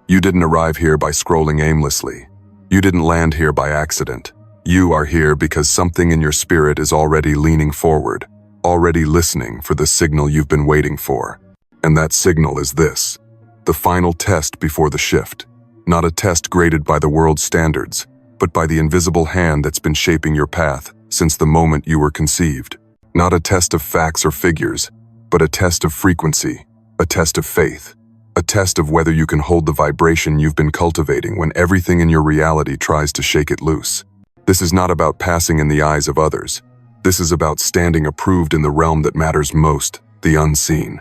You didn't arrive here by scrolling aimlessly. You didn't land here by accident. You are here because something in your spirit is already leaning forward, already listening for the signal you've been waiting for. And that signal is this: the final test before the shift. Not a test graded by the world's standards, but by the invisible hand that's been shaping your path since the moment you were conceived. Not a test of facts or figures, but a test of frequency, a test of faith, a test of whether you can hold the vibration you've been cultivating when everything in your reality tries to shake it loose. This is not about passing in the eyes of others. This is about standing approved in the realm that matters most, the unseen.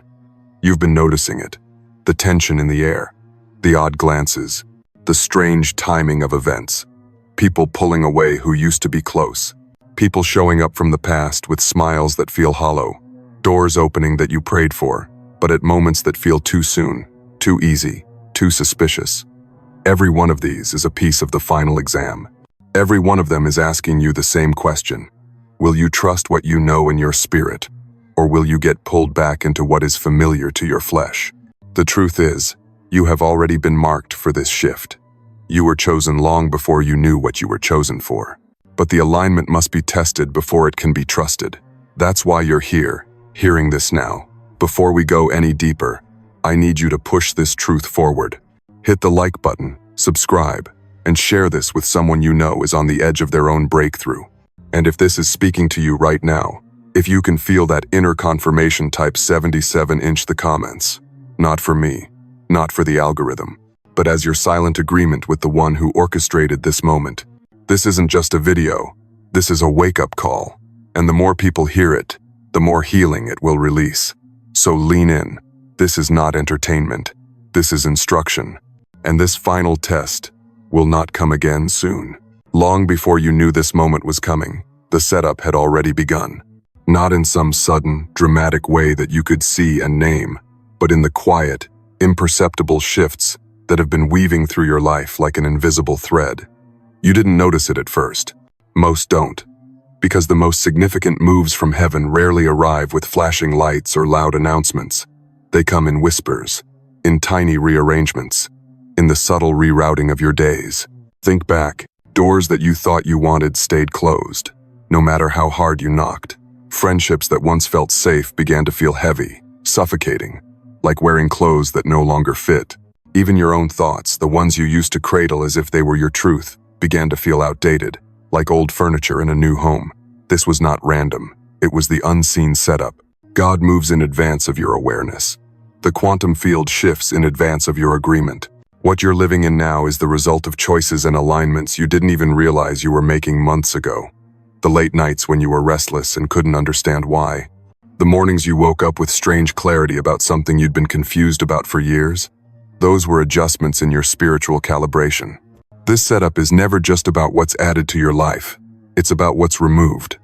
You've been noticing it, the tension in the air, the odd glances, the strange timing of events. People pulling away who used to be close. People showing up from the past with smiles that feel hollow. Doors opening that you prayed for, but at moments that feel too soon, too easy, too suspicious. Every one of these is a piece of the final exam. Every one of them is asking you the same question. Will you trust what you know in your spirit, or will you get pulled back into what is familiar to your flesh? The truth is, you have already been marked for this shift. You were chosen long before you knew what you were chosen for. But the alignment must be tested before it can be trusted. That's why you're here, hearing this now. Before we go any deeper, I need you to push this truth forward. Hit the like button, subscribe, and share this with someone you know is on the edge of their own breakthrough. And if this is speaking to you right now, if you can feel that inner confirmation, type 77 in the comments. Not for me, not for the algorithm, but as your silent agreement with the one who orchestrated this moment. This isn't just a video, this is a wake-up call, and the more people hear it, the more healing it will release. So lean in. This is not entertainment, this is instruction. And this final test will not come again soon. Long before you knew this moment was coming, the setup had already begun. Not in some sudden, dramatic way that you could see and name, but in the quiet, imperceptible shifts that have been weaving through your life like an invisible thread. You didn't notice it at first. Most don't, because the most significant moves from heaven rarely arrive with flashing lights or loud announcements. They come in whispers, in tiny rearrangements, in the subtle rerouting of your days. Think back. Doors that you thought you wanted stayed closed, no matter how hard you knocked. Friendships that once felt safe began to feel heavy, suffocating, like wearing clothes that no longer fit. Even your own thoughts, the ones you used to cradle as if they were your truth, began to feel outdated, like old furniture in a new home. This was not random. It was the unseen setup. God moves in advance of your awareness. The quantum field shifts in advance of your agreement. What you're living in now is the result of choices and alignments you didn't even realize you were making months ago. The late nights when you were restless and couldn't understand why. The mornings you woke up with strange clarity about something you'd been confused about for years. Those were adjustments in your spiritual calibration. This setup is never just about what's added to your life. It's about what's removed.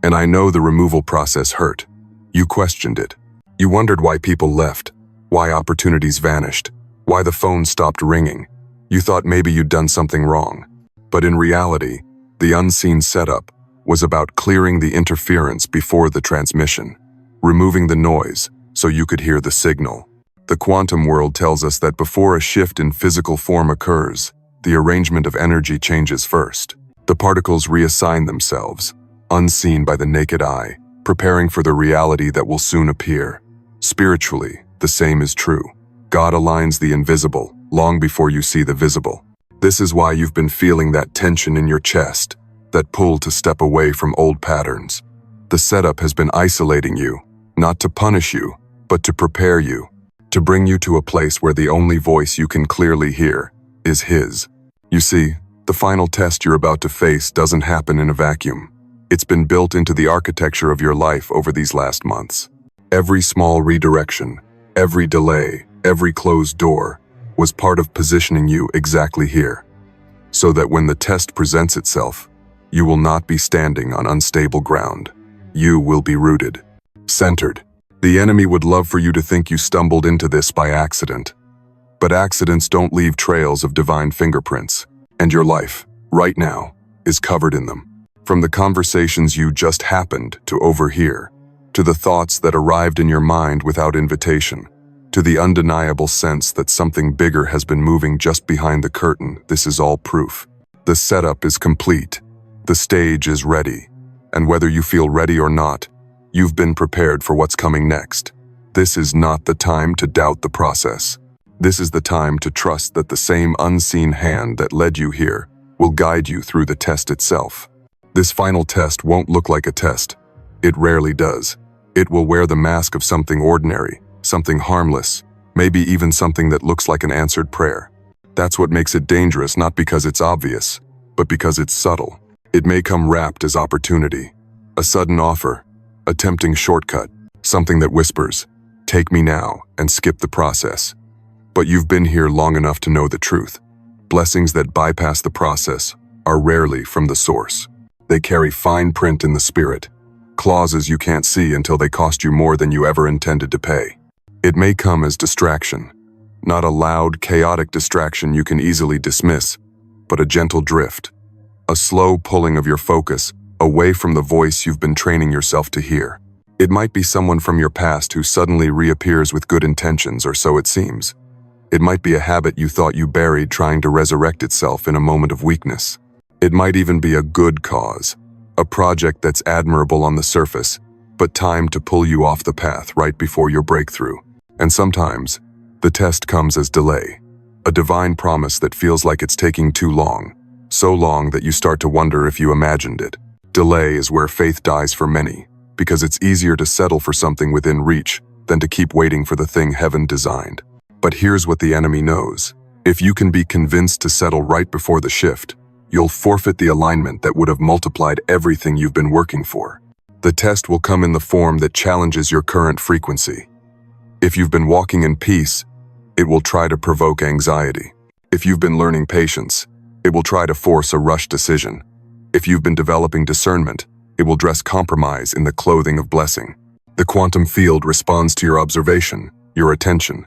And I know the removal process hurt. You questioned it. You wondered why people left, why opportunities vanished, why the phone stopped ringing. You thought maybe you'd done something wrong. But in reality, the unseen setup was about clearing the interference before the transmission, removing the noise so you could hear the signal. The quantum world tells us that before a shift in physical form occurs, the arrangement of energy changes first. The particles reassign themselves, unseen by the naked eye, preparing for the reality that will soon appear. Spiritually, the same is true. God aligns the invisible long before you see the visible. This is why you've been feeling that tension in your chest, that pull to step away from old patterns. The setup has been isolating you, not to punish you, but to prepare you, to bring you to a place where the only voice you can clearly hear is His. You see, the final test you're about to face doesn't happen in a vacuum. It's been built into the architecture of your life over these last months. Every small redirection, every delay, every closed door was part of positioning you exactly here, so that when the test presents itself, you will not be standing on unstable ground. You will be rooted, centered. The enemy would love for you to think you stumbled into this by accident. But accidents don't leave trails of divine fingerprints, and your life, right now, is covered in them. From the conversations you just happened to overhear, to the thoughts that arrived in your mind without invitation, to the undeniable sense that something bigger has been moving just behind the curtain. This is all proof. The setup is complete. The stage is ready. And whether you feel ready or not, you've been prepared for what's coming next. This is not the time to doubt the process. This is the time to trust that the same unseen hand that led you here will guide you through the test itself. This final test won't look like a test. It rarely does. It will wear the mask of something ordinary, something harmless, maybe even something that looks like an answered prayer. That's what makes it dangerous, not because it's obvious, but because it's subtle. It may come wrapped as opportunity, a sudden offer, a tempting shortcut, something that whispers, "Take me now," and skip the process. But you've been here long enough to know the truth. Blessings that bypass the process are rarely from the source. They carry fine print in the spirit, clauses you can't see until they cost you more than you ever intended to pay. It may come as distraction, not a loud, chaotic distraction you can easily dismiss, but a gentle drift, a slow pulling of your focus away from the voice you've been training yourself to hear. It might be someone from your past who suddenly reappears with good intentions, or so it seems. It might be a habit you thought you buried trying to resurrect itself in a moment of weakness. It might even be a good cause, a project that's admirable on the surface, but timed to pull you off the path right before your breakthrough. And sometimes, the test comes as delay, a divine promise that feels like it's taking too long, so long that you start to wonder if you imagined it. Delay is where faith dies for many, because it's easier to settle for something within reach than to keep waiting for the thing heaven designed. But here's what the enemy knows. If you can be convinced to settle right before the shift, you'll forfeit the alignment that would have multiplied everything you've been working for. The test will come in the form that challenges your current frequency. If you've been walking in peace, it will try to provoke anxiety. If you've been learning patience, it will try to force a rush decision. If you've been developing discernment, it will dress compromise in the clothing of blessing. The quantum field responds to your observation, your attention.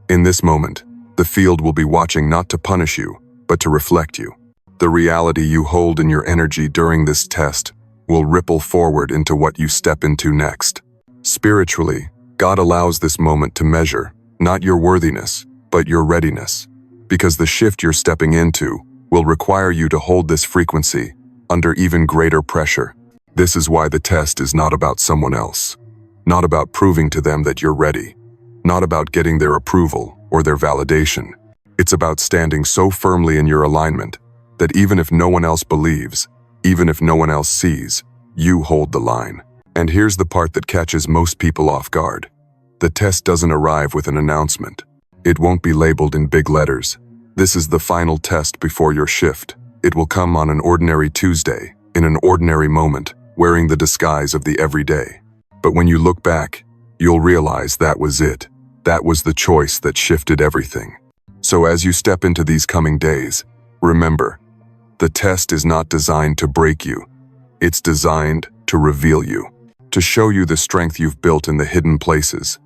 In this moment, the field will be watching not to punish you, but to reflect you. The reality you hold in your energy during this test will ripple forward into what you step into next. Spiritually, God allows this moment to measure, not your worthiness, but your readiness. Because the shift you're stepping into will require you to hold this frequency under even greater pressure. This is why the test is not about someone else, not about proving to them that you're ready, not about getting their approval or their validation. It's about standing so firmly in your alignment that even if no one else believes, even if no one else sees, you hold the line. And here's the part that catches most people off guard. The test doesn't arrive with an announcement. It won't be labeled in big letters. This is the final test before your shift. It will come on an ordinary Tuesday, in an ordinary moment, wearing the disguise of the everyday. But when you look back, you'll realize that was it. That was the choice that shifted everything. So as you step into these coming days, remember, the test is not designed to break you. It's designed to reveal you, to show you the strength you've built in the hidden places,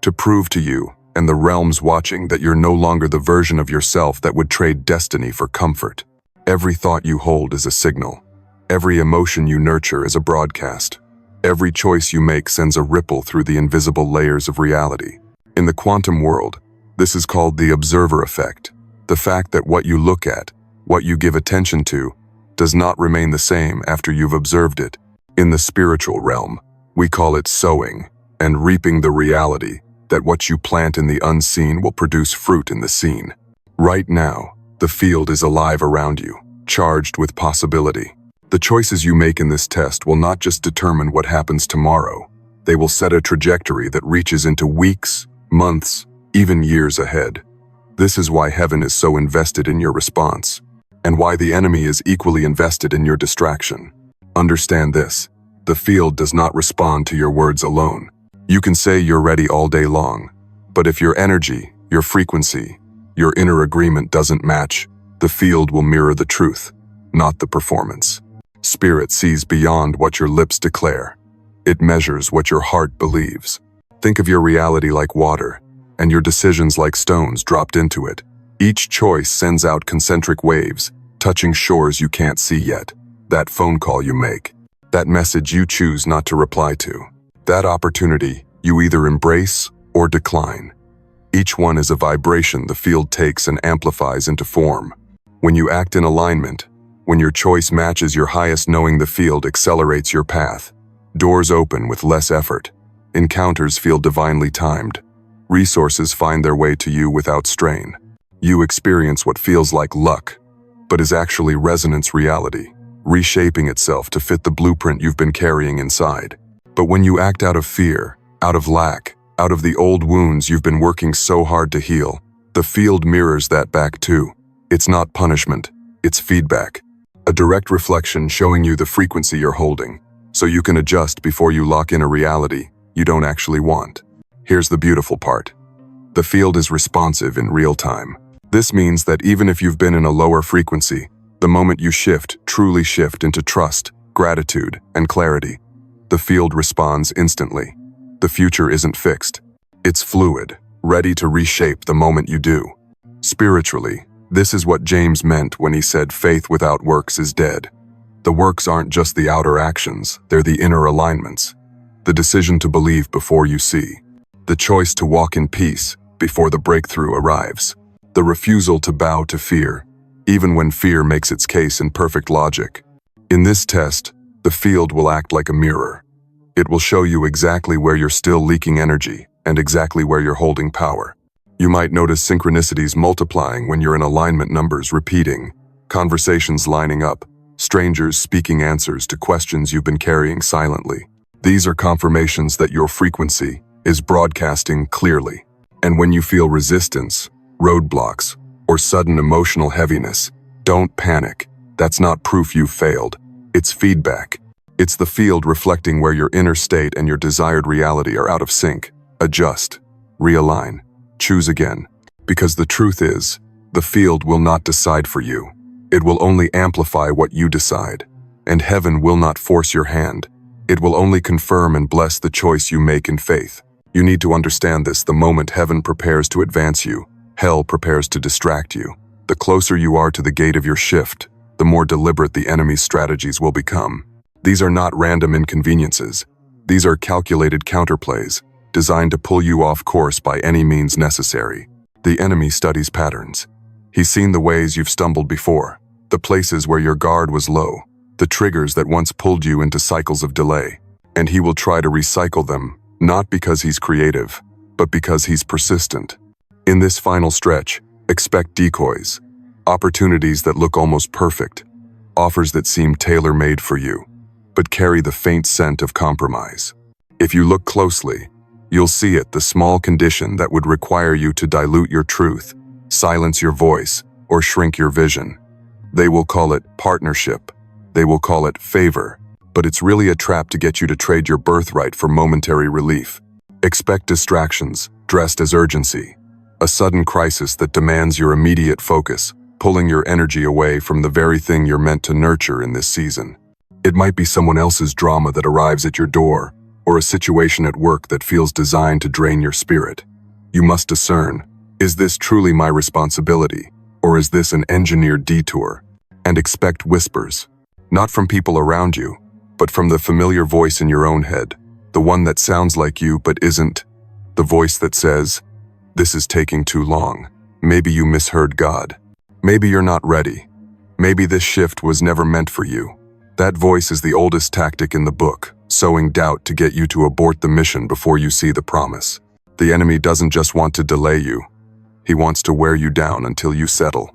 to prove to you and the realms watching that you're no longer the version of yourself that would trade destiny for comfort. Every thought you hold is a signal. Every emotion you nurture is a broadcast. Every choice you make sends a ripple through the invisible layers of reality. In the quantum world, this is called the observer effect, the fact that what you look at, what you give attention to, does not remain the same after you've observed it. In the spiritual realm, we call it sowing and reaping the reality that what you plant in the unseen will produce fruit in the seen. Right now, the field is alive around you, charged with possibility. The choices you make in this test will not just determine what happens tomorrow. They will set a trajectory that reaches into weeks, months, even years ahead. This is why heaven is so invested in your response, and why the enemy is equally invested in your distraction. Understand this: the field does not respond to your words alone. You can say you're ready all day long, but if your energy, your frequency, your inner agreement doesn't match, the field will mirror the truth, not the performance. Spirit sees beyond what your lips declare. It measures what your heart believes. Think of your reality like water, and your decisions like stones dropped into it. Each choice sends out concentric waves, touching shores you can't see yet. That phone call you make, that message you choose not to reply to, that opportunity you either embrace or decline. Each one is a vibration the field takes and amplifies into form. When you act in alignment, when your choice matches your highest knowing, the field accelerates your path. Doors open with less effort. Encounters feel divinely timed. Resources find their way to you without strain. You experience what feels like luck, but is actually resonance reality, reshaping itself to fit the blueprint you've been carrying inside. But when you act out of fear, out of lack, out of the old wounds you've been working so hard to heal, the field mirrors that back too. It's not punishment, it's feedback. A direct reflection showing you the frequency you're holding, so you can adjust before you lock in a reality you don't actually want. Here's the beautiful part. The field is responsive in real time. This means that even if you've been in a lower frequency, the moment you truly shift into trust, gratitude, and clarity, the field responds instantly. The future isn't fixed. It's fluid, ready to reshape the moment you do. Spiritually, this is what James meant when he said faith without works is dead. The works aren't just the outer actions, they're the inner alignments. The decision to believe before you see. The choice to walk in peace before the breakthrough arrives. The refusal to bow to fear, even when fear makes its case in perfect logic. In this test, the field will act like a mirror. It will show you exactly where you're still leaking energy and exactly where you're holding power. You might notice synchronicities multiplying when you're in alignment, numbers repeating, conversations lining up, strangers speaking answers to questions you've been carrying silently. These are confirmations that your frequency is broadcasting clearly. And when you feel resistance, roadblocks, or sudden emotional heaviness, don't panic. That's not proof you've failed. It's feedback. It's the field reflecting where your inner state and your desired reality are out of sync. Adjust, realign, choose again. Because the truth is, the field will not decide for you. It will only amplify what you decide. And heaven will not force your hand. It will only confirm and bless the choice you make in faith. You need to understand this. The moment heaven prepares to advance you, hell prepares to distract you. The closer you are to the gate of your shift, the more deliberate the enemy's strategies will become. These are not random inconveniences. These are calculated counterplays, designed to pull you off course by any means necessary. The enemy studies patterns. He's seen the ways you've stumbled before, the places where your guard was low, the triggers that once pulled you into cycles of delay. And he will try to recycle them, not because he's creative, but because he's persistent. In this final stretch, expect decoys, opportunities that look almost perfect, offers that seem tailor-made for you, but carry the faint scent of compromise. If you look closely, you'll see it, the small condition that would require you to dilute your truth, silence your voice, or shrink your vision. They will call it partnership. They will call it favor, but it's really a trap to get you to trade your birthright for momentary relief. Expect distractions, dressed as urgency, a sudden crisis that demands your immediate focus, pulling your energy away from the very thing you're meant to nurture in this season. It might be someone else's drama that arrives at your door, or a situation at work that feels designed to drain your spirit. You must discern, is this truly my responsibility, or is this an engineered detour? And expect whispers, not from people around you, but from the familiar voice in your own head, the one that sounds like you but isn't, the voice that says, "This is taking too long. Maybe you misheard God. Maybe you're not ready. Maybe this shift was never meant for you." That voice is the oldest tactic in the book, sowing doubt to get you to abort the mission before you see the promise. The enemy doesn't just want to delay you. He wants to wear you down until you settle.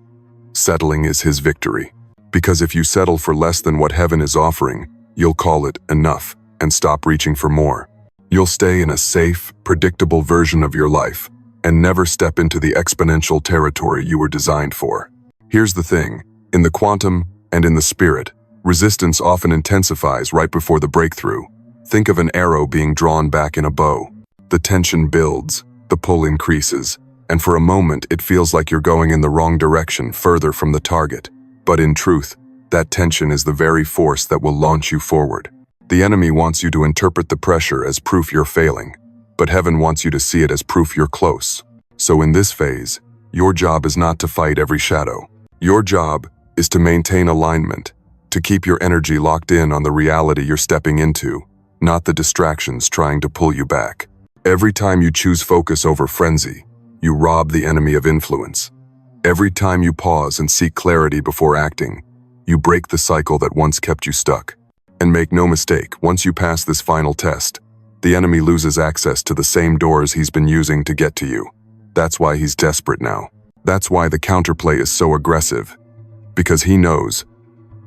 Settling is his victory. Because if you settle for less than what heaven is offering, you'll call it enough and stop reaching for more. You'll stay in a safe, predictable version of your life and never step into the exponential territory you were designed for. Here's the thing, in the quantum and in the spirit, resistance often intensifies right before the breakthrough. Think of an arrow being drawn back in a bow. The tension builds, the pull increases, and for a moment it feels like you're going in the wrong direction, further from the target. But in truth, that tension is the very force that will launch you forward. The enemy wants you to interpret the pressure as proof you're failing, but heaven wants you to see it as proof you're close. So in this phase, your job is not to fight every shadow. Your job is to maintain alignment, to keep your energy locked in on the reality you're stepping into, not the distractions trying to pull you back. Every time you choose focus over frenzy, You rob the enemy of influence. Every time you pause and seek clarity before acting, you break the cycle that once kept you stuck. And make no mistake, once you pass this final test, the enemy loses access to the same doors he's been using to get to you. That's why he's desperate now. That's why the counterplay is so aggressive. Because he knows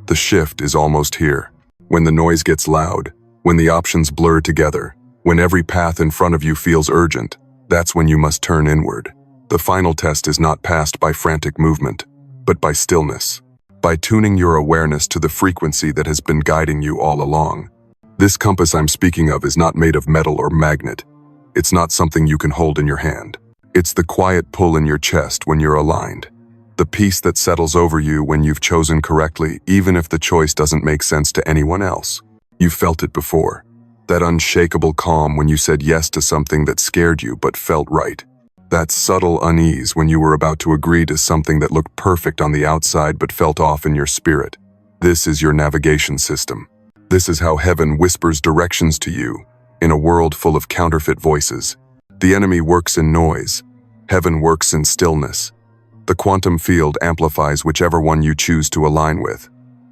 the shift is almost here. When the noise gets loud, when the options blur together, when every path in front of you feels urgent, that's when you must turn inward. The final test is not passed by frantic movement, but by stillness, by tuning your awareness to the frequency that has been guiding you all along. This compass I'm speaking of is not made of metal or magnet. It's not something you can hold in your hand. It's the quiet pull in your chest when you're aligned. The peace that settles over you when you've chosen correctly, even if the choice doesn't make sense to anyone else. You've felt it before. That unshakable calm when you said yes to something that scared you but felt right. That subtle unease when you were about to agree to something that looked perfect on the outside but felt off in your spirit. This is your navigation system. This is how heaven whispers directions to you in a world full of counterfeit voices. The enemy works in noise. Heaven works in stillness. The quantum field amplifies whichever one you choose to align with.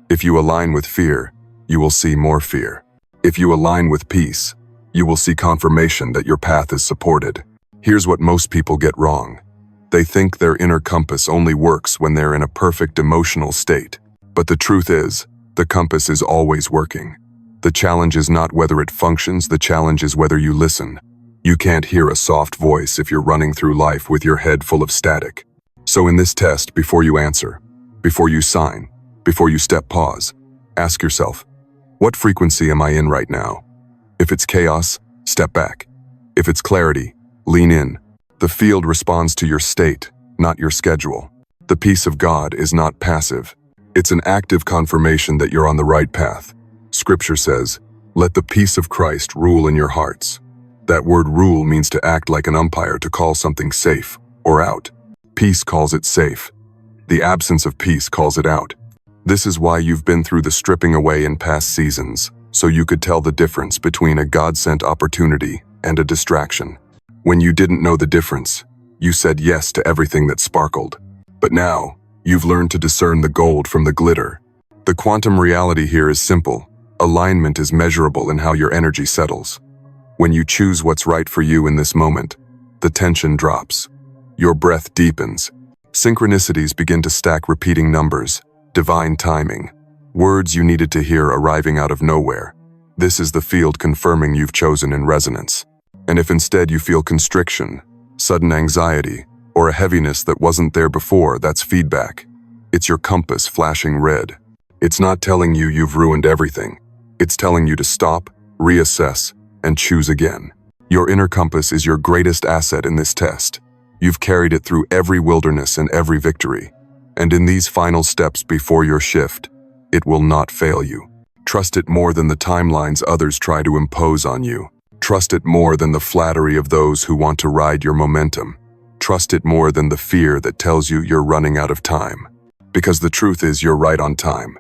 If you align with fear, you will see more fear. If you align with peace, you will see confirmation that your path is supported. Here's what most people get wrong. They think their inner compass only works when they're in a perfect emotional state. But the truth is, the compass is always working. The challenge is not whether it functions, the challenge is whether you listen. You can't hear a soft voice if you're running through life with your head full of static. So in this test, before you answer, before you sign, before you pause, ask yourself, what frequency am I in right now? If it's chaos, step back. If it's clarity, lean in. The field responds to your state, not your schedule. The peace of God is not passive. It's an active confirmation that you're on the right path. Scripture says, "Let the peace of Christ rule in your hearts." That word rule means to act like an umpire to call something safe or out. Peace calls it safe. The absence of peace calls it out. This is why you've been through the stripping away in past seasons, so you could tell the difference between a God-sent opportunity and a distraction. When you didn't know the difference, you said yes to everything that sparkled. But now, you've learned to discern the gold from the glitter. The quantum reality here is simple. Alignment is measurable in how your energy settles. When you choose what's right for you in this moment, the tension drops. Your breath deepens. Synchronicities begin to stack repeating numbers, divine timing, words you needed to hear arriving out of nowhere. This is the field confirming you've chosen in resonance. And if instead you feel constriction, sudden anxiety, or a heaviness that wasn't there before, that's feedback. It's your compass flashing red. It's not telling you you've ruined everything. It's telling you to stop, reassess, and choose again. Your inner compass is your greatest asset in this test. You've carried it through every wilderness and every victory. And in these final steps before your shift, it will not fail you. Trust it more than the timelines others try to impose on you. Trust it more than the flattery of those who want to ride your momentum. Trust it more than the fear that tells you you're running out of time. Because the truth is you're right on time.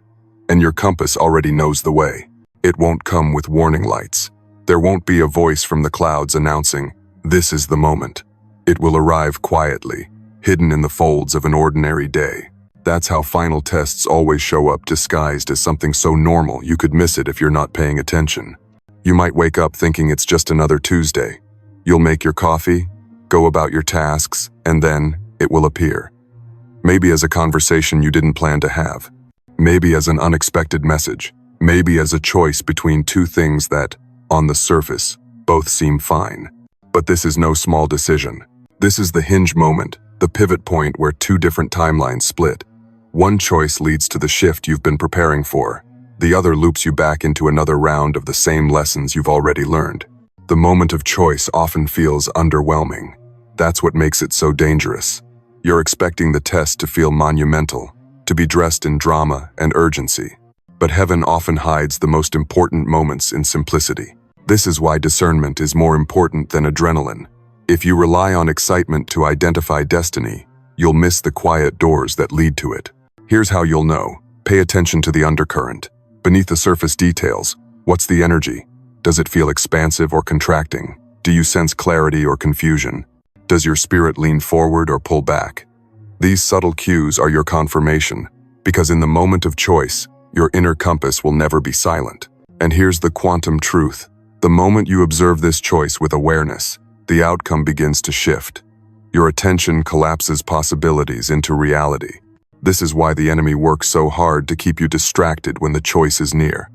And your compass already knows the way. It won't come with warning lights. There won't be a voice from the clouds announcing, "This is the moment." It will arrive quietly, hidden in the folds of an ordinary day. That's how final tests always show up, disguised as something so normal you could miss it if you're not paying attention. You might wake up thinking it's just another Tuesday. You'll make your coffee, go about your tasks, and then it will appear. Maybe as a conversation you didn't plan to have. Maybe as an unexpected message. Maybe as a choice between two things that, on the surface, both seem fine. But this is no small decision. This is the hinge moment, the pivot point where two different timelines split. One choice leads to the shift you've been preparing for. The other loops you back into another round of the same lessons you've already learned. The moment of choice often feels underwhelming. That's what makes it so dangerous. You're expecting the test to feel monumental, to be dressed in drama and urgency. But heaven often hides the most important moments in simplicity. This is why discernment is more important than adrenaline. If you rely on excitement to identify destiny, you'll miss the quiet doors that lead to it. Here's how you'll know. Pay attention to the undercurrent. Beneath the surface details, what's the energy? Does it feel expansive or contracting? Do you sense clarity or confusion? Does your spirit lean forward or pull back? These subtle cues are your confirmation, because in the moment of choice, your inner compass will never be silent. And here's the quantum truth. The moment you observe this choice with awareness, the outcome begins to shift. Your attention collapses possibilities into reality. This is why the enemy works so hard to keep you distracted when the choice is near.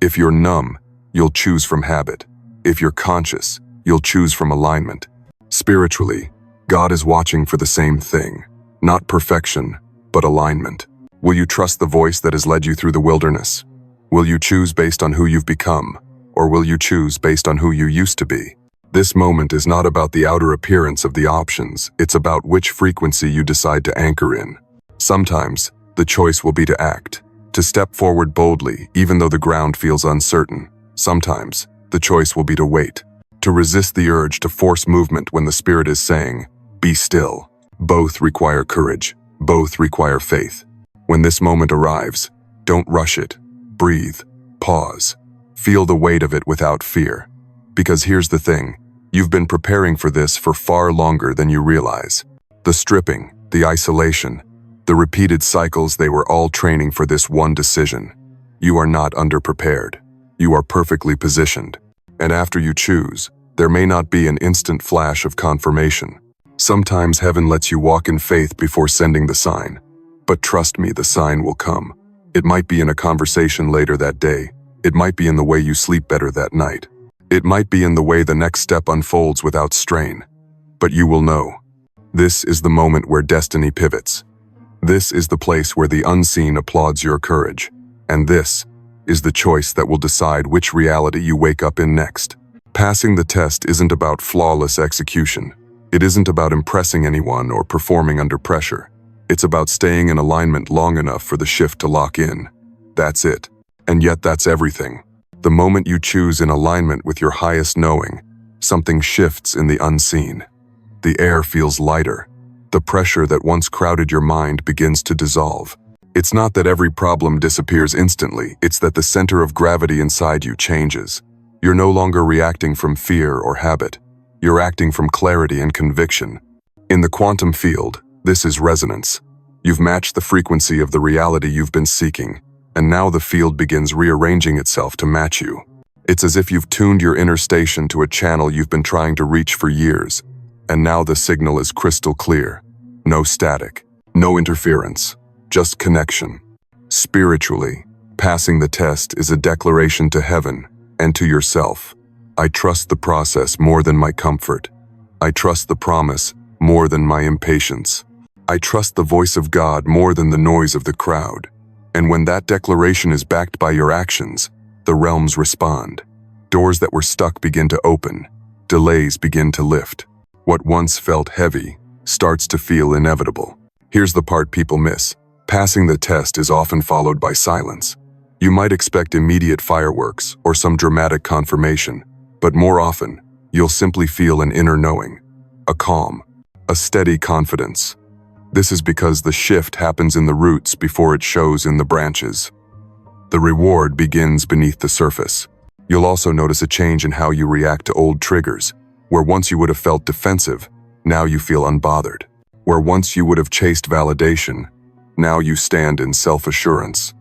If you're numb, you'll choose from habit. If you're conscious, you'll choose from alignment. Spiritually, God is watching for the same thing. Not perfection, but alignment. Will you trust the voice that has led you through the wilderness? Will you choose based on who you've become, or will you choose based on who you used to be? This moment is not about the outer appearance of the options, it's about which frequency you decide to anchor in. Sometimes, the choice will be to act, to step forward boldly even though the ground feels uncertain. Sometimes, the choice will be to wait, to resist the urge to force movement when the spirit is saying, "Be still." Both require courage, both require faith. When this moment arrives, don't rush it. Breathe, pause, feel the weight of it without fear. Because here's the thing, you've been preparing for this for far longer than you realize. The stripping, the isolation, the repeated cycles, they were all training for this one decision. You are not underprepared. You are perfectly positioned. And after you choose, there may not be an instant flash of confirmation. Sometimes heaven lets you walk in faith before sending the sign. But trust me, the sign will come. It might be in a conversation later that day. It might be in the way you sleep better that night. It might be in the way the next step unfolds without strain. But you will know. This is the moment where destiny pivots. This is the place where the unseen applauds your courage. And this is the choice that will decide which reality you wake up in next. Passing the test isn't about flawless execution. It isn't about impressing anyone or performing under pressure. It's about staying in alignment long enough for the shift to lock in. That's it. And yet that's everything. The moment you choose in alignment with your highest knowing, something shifts in the unseen. The air feels lighter. The pressure that once crowded your mind begins to dissolve. It's not that every problem disappears instantly, it's that the center of gravity inside you changes. You're no longer reacting from fear or habit. You're acting from clarity and conviction. In the quantum field, this is resonance. You've matched the frequency of the reality you've been seeking, and now the field begins rearranging itself to match you. It's as if you've tuned your inner station to a channel you've been trying to reach for years, and now the signal is crystal clear. No static, no interference, just connection. Spiritually, passing the test is a declaration to heaven and to yourself. I trust the process more than my comfort. I trust the promise more than my impatience. I trust the voice of God more than the noise of the crowd. And when that declaration is backed by your actions, the realms respond. Doors that were stuck begin to open. Delays begin to lift. What once felt heavy starts to feel inevitable. Here's the part people miss. Passing the test is often followed by silence. You might expect immediate fireworks or some dramatic confirmation, but more often, you'll simply feel an inner knowing, a calm, a steady confidence. This is because the shift happens in the roots before it shows in the branches. The reward begins beneath the surface. You'll also notice a change in how you react to old triggers. Where once you would have felt defensive, now you feel unbothered. Where once you would have chased validation, now you stand in self-assurance.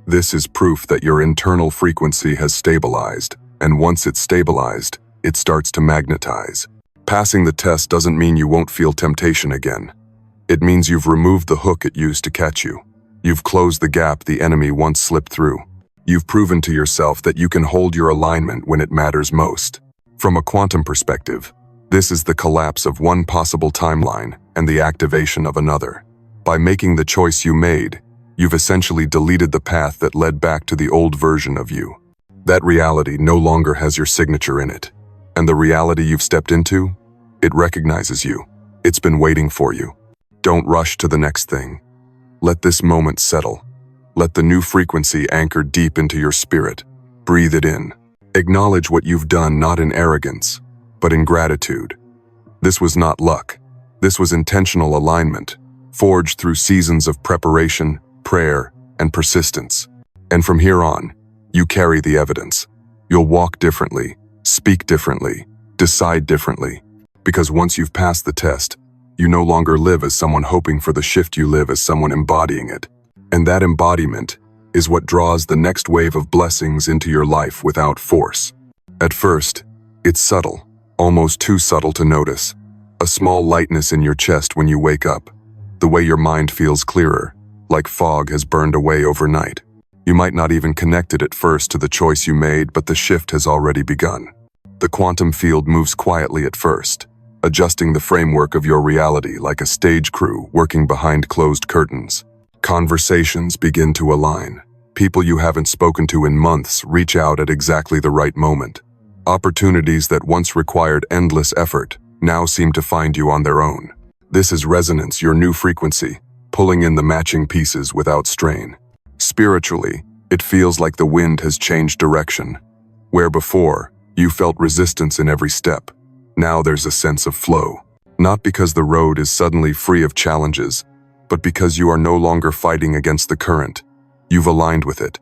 This is proof that your internal frequency has stabilized, and once it's stabilized, it starts to magnetize. Passing the test doesn't mean you won't feel temptation again. It means you've removed the hook it used to catch you. You've closed the gap the enemy once slipped through. You've proven to yourself that you can hold your alignment when it matters most. From a quantum perspective, this is the collapse of one possible timeline and the activation of another. By making the choice you made, you've essentially deleted the path that led back to the old version of you. That reality no longer has your signature in it. And the reality you've stepped into, it recognizes you. It's been waiting for you. Don't rush to the next thing. Let this moment settle. Let the new frequency anchor deep into your spirit. Breathe it in. Acknowledge what you've done not in arrogance, but in gratitude. This was not luck. This was intentional alignment, forged through seasons of preparation, prayer, and persistence. And from here on, you carry the evidence. You'll walk differently, speak differently, decide differently. Because once you've passed the test, you no longer live as someone hoping for the shift, you live as someone embodying it. And that embodiment is what draws the next wave of blessings into your life without force. At first, it's subtle, almost too subtle to notice. A small lightness in your chest when you wake up, the way your mind feels clearer, like fog has burned away overnight. You might not even connect it at first to the choice you made, but the shift has already begun. The quantum field moves quietly at first, adjusting the framework of your reality like a stage crew working behind closed curtains. Conversations begin to align. People you haven't spoken to in months reach out at exactly the right moment. Opportunities that once required endless effort now seem to find you on their own. This is resonance, your new frequency, pulling in the matching pieces without strain. Spiritually, it feels like the wind has changed direction. Where before, you felt resistance in every step, now there's a sense of flow. Not because the road is suddenly free of challenges, but because you are no longer fighting against the current. You've aligned with it.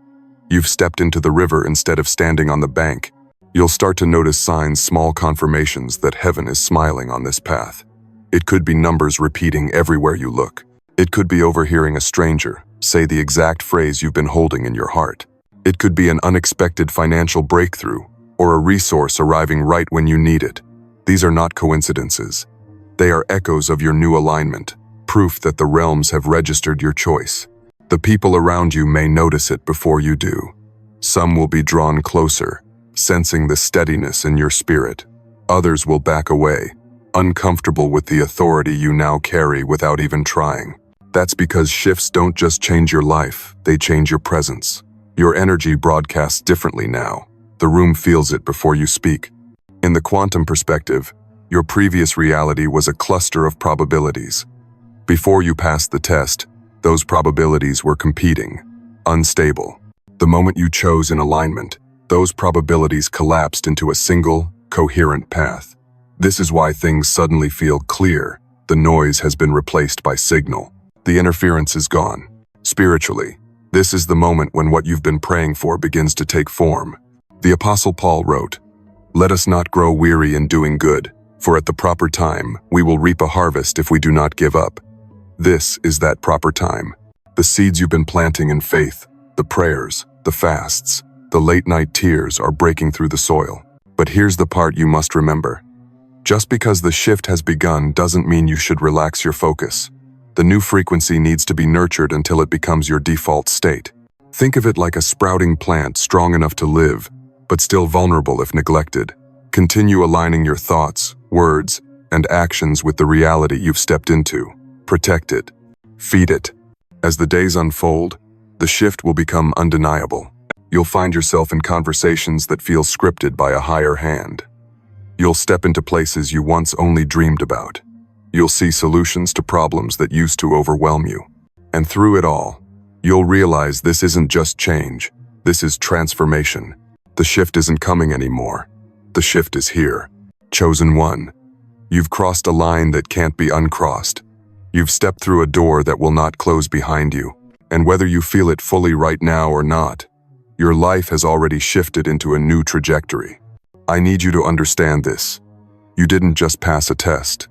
You've stepped into the river instead of standing on the bank. You'll start to notice signs, small confirmations that heaven is smiling on this path. It could be numbers repeating everywhere you look. It could be overhearing a stranger say the exact phrase you've been holding in your heart. It could be an unexpected financial breakthrough or a resource arriving right when you need it. These are not coincidences. They are echoes of your new alignment, proof that the realms have registered your choice. The people around you may notice it before you do. Some will be drawn closer, sensing the steadiness in your spirit. Others will back away, uncomfortable with the authority you now carry without even trying. That's because shifts don't just change your life, they change your presence. Your energy broadcasts differently now. The room feels it before you speak. In the quantum perspective, your previous reality was a cluster of probabilities. Before you passed the test, those probabilities were competing, unstable. The moment you chose in alignment, those probabilities collapsed into a single, coherent path. This is why things suddenly feel clear. The noise has been replaced by signal. The interference is gone. Spiritually, this is the moment when what you've been praying for begins to take form. The Apostle Paul wrote, "Let us not grow weary in doing good, for at the proper time we will reap a harvest if we do not give up." This is that proper time. The seeds you've been planting in faith, the prayers, the fasts, the late-night tears are breaking through the soil. But here's the part you must remember. Just because the shift has begun doesn't mean you should relax your focus. The new frequency needs to be nurtured until it becomes your default state. Think of it like a sprouting plant strong enough to live, but still vulnerable if neglected. Continue aligning your thoughts, words, and actions with the reality you've stepped into. Protect it. Feed it. As the days unfold, the shift will become undeniable. You'll find yourself in conversations that feel scripted by a higher hand. You'll step into places you once only dreamed about. You'll see solutions to problems that used to overwhelm you. And through it all, you'll realize this isn't just change. This is transformation. The shift isn't coming anymore. The shift is here. Chosen one. You've crossed a line that can't be uncrossed. You've stepped through a door that will not close behind you. And whether you feel it fully right now or not, your life has already shifted into a new trajectory. I need you to understand this. You didn't just pass a test.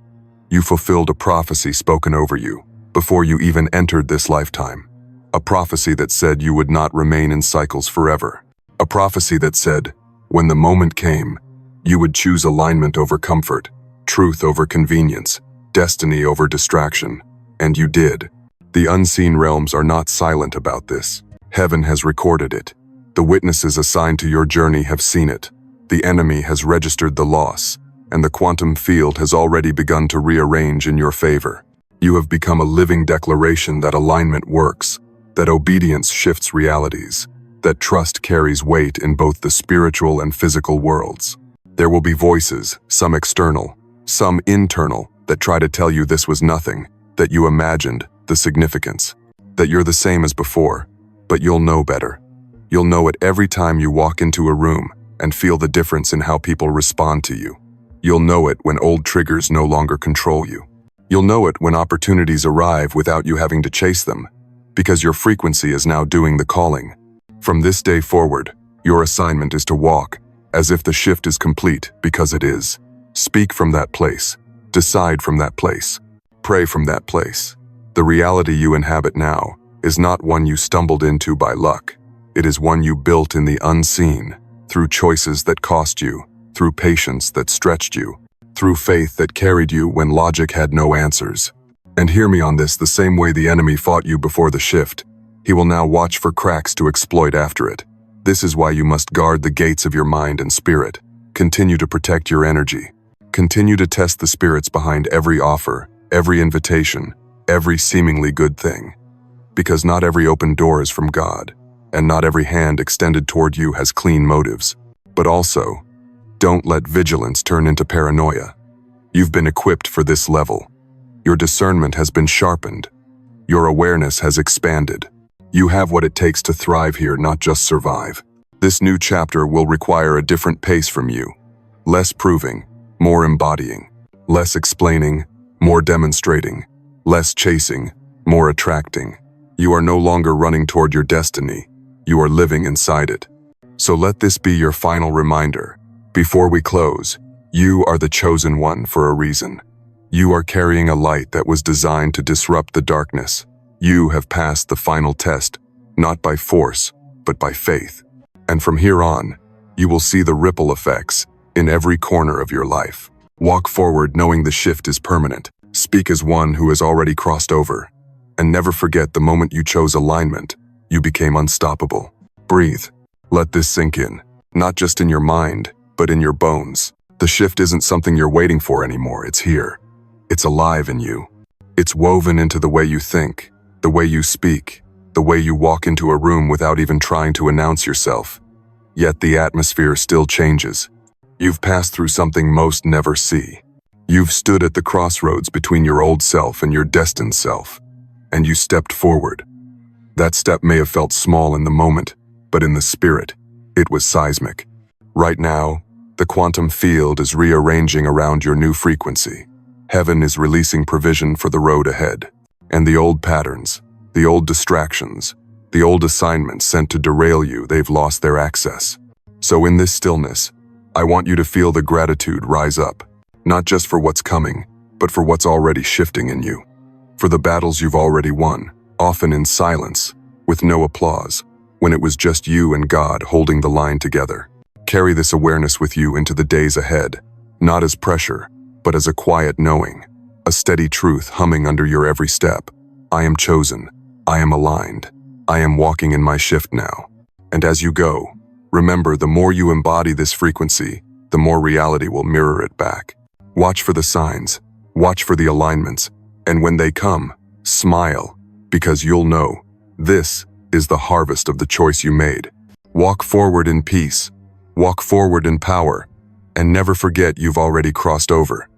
You fulfilled a prophecy spoken over you before you even entered this lifetime. A prophecy that said you would not remain in cycles forever. A prophecy that said, when the moment came, you would choose alignment over comfort, truth over convenience, destiny over distraction. And you did. The unseen realms are not silent about this. Heaven has recorded it. The witnesses assigned to your journey have seen it. The enemy has registered the loss, and the quantum field has already begun to rearrange in your favor. You have become a living declaration that alignment works, that obedience shifts realities, that trust carries weight in both the spiritual and physical worlds. There will be voices, some external, some internal, that try to tell you this was nothing, that you imagined the significance, that you're the same as before, but you'll know better. You'll know it every time you walk into a room and feel the difference in how people respond to you. You'll know it when old triggers no longer control you. You'll know it when opportunities arrive without you having to chase them, because your frequency is now doing the calling. From this day forward, your assignment is to walk as if the shift is complete, because it is. Speak from that place. Decide from that place. Pray from that place. The reality you inhabit now is not one you stumbled into by luck. It is one you built in the unseen, through choices that cost you, through patience that stretched you, through faith that carried you when logic had no answers. And hear me on this, the same way the enemy fought you before the shift, he will now watch for cracks to exploit after it. This is why you must guard the gates of your mind and spirit. Continue to protect your energy. Continue to test the spirits behind every offer, every invitation, every seemingly good thing. Because not every open door is from God, and not every hand extended toward you has clean motives. But also, don't let vigilance turn into paranoia. You've been equipped for this level. Your discernment has been sharpened. Your awareness has expanded. You have what it takes to thrive here, not just survive. This new chapter will require a different pace from you. Less proving, more embodying. Less explaining, more demonstrating. Less chasing, more attracting. You are no longer running toward your destiny. You are living inside it. So let this be your final reminder. Before we close, you are the chosen one for a reason. You are carrying a light that was designed to disrupt the darkness. You have passed the final test, not by force, but by faith. And from here on, you will see the ripple effects in every corner of your life. Walk forward knowing the shift is permanent. Speak as one who has already crossed over. And never forget the moment you chose alignment, you became unstoppable. Breathe. Let this sink in, not just in your mind, but in your bones. The shift isn't something you're waiting for anymore, it's here. It's alive in you. It's woven into the way you think, the way you speak, the way you walk into a room without even trying to announce yourself. Yet the atmosphere still changes. You've passed through something most never see. You've stood at the crossroads between your old self and your destined self, and you stepped forward. That step may have felt small in the moment, but in the spirit, it was seismic. Right now, the quantum field is rearranging around your new frequency. Heaven is releasing provision for the road ahead. And the old patterns, the old distractions, the old assignments sent to derail you, they've lost their access. So in this stillness, I want you to feel the gratitude rise up, not just for what's coming, but for what's already shifting in you. For the battles you've already won, often in silence, with no applause, when it was just you and God holding the line together. Carry this awareness with you into the days ahead, not as pressure, but as a quiet knowing, a steady truth humming under your every step. I am chosen. I am aligned. I am walking in my shift now. And as you go, remember, the more you embody this frequency, the more reality will mirror it back. Watch for the signs, watch for the alignments, and when they come, smile, because you'll know this is the harvest of the choice you made. Walk forward in peace, walk forward in power, and never forget you've already crossed over.